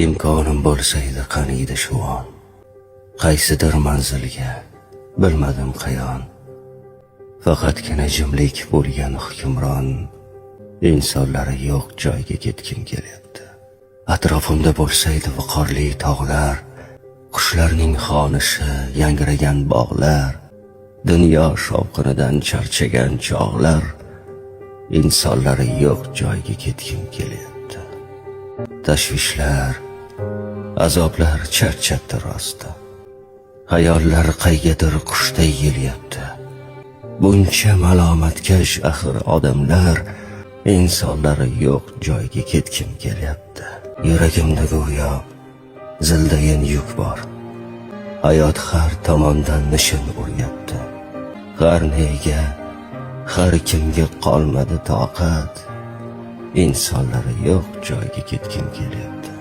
imkonim bo'lsa edi qaniydi shu on, qaysidir manzilga bilmadim qayon, faqatgina jimlik bo'lgan hukmron, insonlari yo'q joyga ketgim kelyapti. Atrofimda bo'lsaydi viqorli tog'lar, qushlarning xonishi, yangragan bog'lar, dunyo shovqinidan charchagan chog'lar, insonlari yo'q joyga ketgim kelyapti. Tashvishlar, azoblar charchatdi rosta, hayollar qaygadir qushday yelyapti. Buncha malomatkash axir odamlar, insonlari yo'q joyga ketgim kelyapti. Yuragimda go'yo zildayin yuk bor, hayot har tomondan nishin uryapti. Har nega, har kimga qolmadi toqat, insonlari yo'q joyga ketgim kelyapti.